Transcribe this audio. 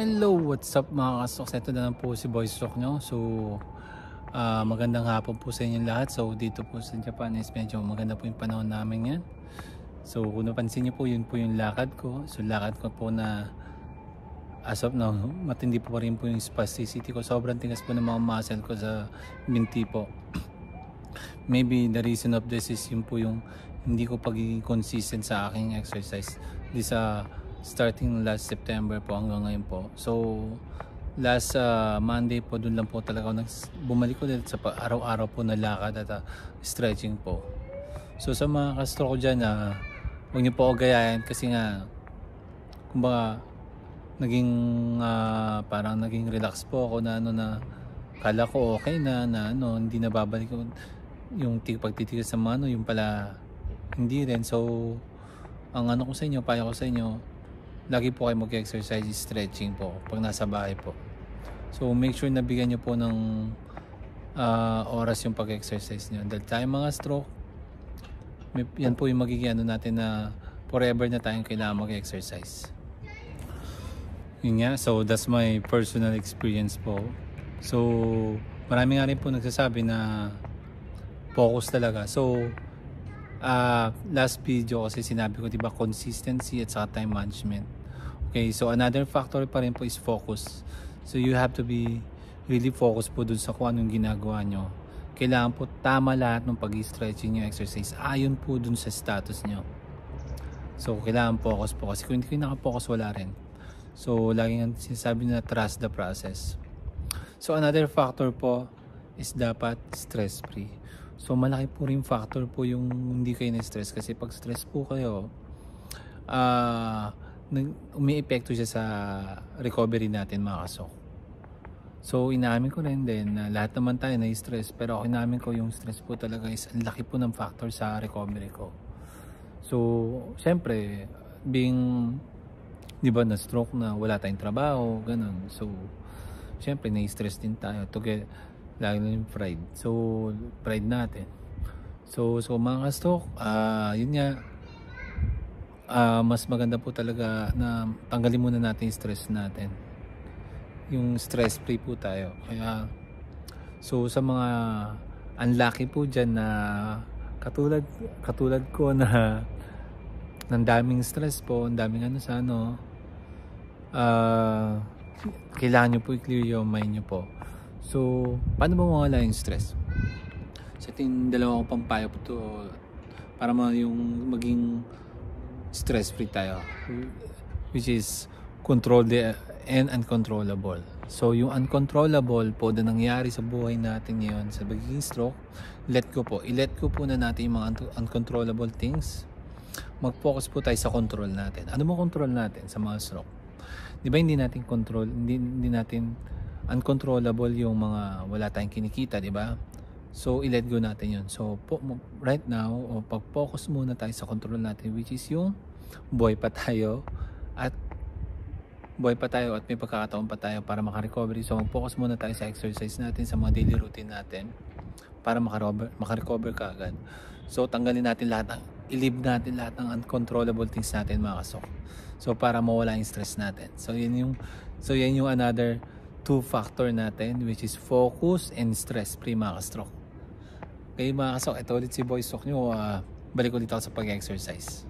Hello, what's up mga kastoks? Ito na lang po si Boy Stock nyo. So, magandang hapon po sa inyong lahat. So, dito po sa Japan is medyo maganda po yung panahon namin yan. So, kung napansin nyo po, yun po yung lakad ko. So, lakad ko po na as of now, matindi po rin po yung spasticity ko. Sobrang tigas po ng mga muscle ko sa binti po. Maybe the reason of this is yun po yung hindi ko pagiging consistent sa aking exercise. Di sa starting last September po hanggang ngayon po. So last Monday po dun lang po talaga ako bumalik ulit sa araw-araw po na lakad at stretching po. So sa mga kastro ko dyan, huwag niyo po ako gayahin kasi nga kumbaga naging parang naging relax po ako na kala ko okay na hindi na babalik yung pagtitigas sa mga yung pala hindi rin. So ang ko sa inyo, payo ko sa inyo, lagi po kayo mag-exercise, stretching po pag nasa bahay po. So make sure na bigyan nyo po ng oras yung pag-exercise nyo. Dahil tayo mga stroke, yan po yung magiging natin na forever na tayong kailangan mag-exercise. Yun nga, so that's my personal experience po. So marami nga rin po nagsasabi na focus talaga. So last video kasi sinabi ko, diba, consistency at saka time management. Okay, so another factor pa rin po is focus. So you have to be really focused po dun sa kung anong ginagawa nyo. Kailangan po tama lahat ng pag-stretching nyo, exercise ayon po dun sa status nyo. So kailangan focus po kasi kung hindi kayo nakapokus, wala rin. So laging sinasabi na trust the process. So another factor po is dapat stress free. So malaki po rin factor po yung hindi kayo na-stress kasi pag stress po kayo, umi-epekto siya sa recovery natin mga kasok. So inaamin ko rin din na lahat naman tayo na-stress, pero inaamin ko yung stress po talaga is ang laki po ng factor sa recovery ko. So syempre being, di ba, na-stroke na wala tayong trabaho, ganun. So syempre na-stress din tayo to get lagi na yung pride. So pride natin. So mga ka-stock, yun nga, mas maganda po talaga na tanggalin muna natin yung stress natin. Yung stress free po tayo. Kaya so sa mga unlucky po dyan na katulad ko na ng daming stress po, ang daming kailangan nyo po i-clear yung mind nyo po. So paano ba mawala yung stress? Sa ating dalawang pampayo po to para yung maging stress free tayo, which is controlled and uncontrollable. So yung uncontrollable po na nangyari sa buhay natin ngayon sa pagiging stroke, i-let go po na natin yung mga uncontrollable things. Mag-focus po tayo sa control natin. Ano mo control natin sa mga stroke? Di ba hindi natin control, hindi natin uncontrollable yung mga wala tayong kinikita, di ba? So i-let go natin yun. So right now, pag-focus muna tayo sa control natin, which is yung buhay pa tayo at may pagkakataon pa tayo para makarecovery. So mag-focus muna tayo sa exercise natin, sa mga daily routine natin para makarecover ka agad. So tanggalin natin i-leave natin lahat ng uncontrollable things natin mga kasok. So para mawala yung stress natin. So yan yung another two factor natin, which is focus and stress free mga ka-stroke. Okay mga kasok, ito ulit si Boy Stock nyo. Balik ulit ako sa pag-exercise.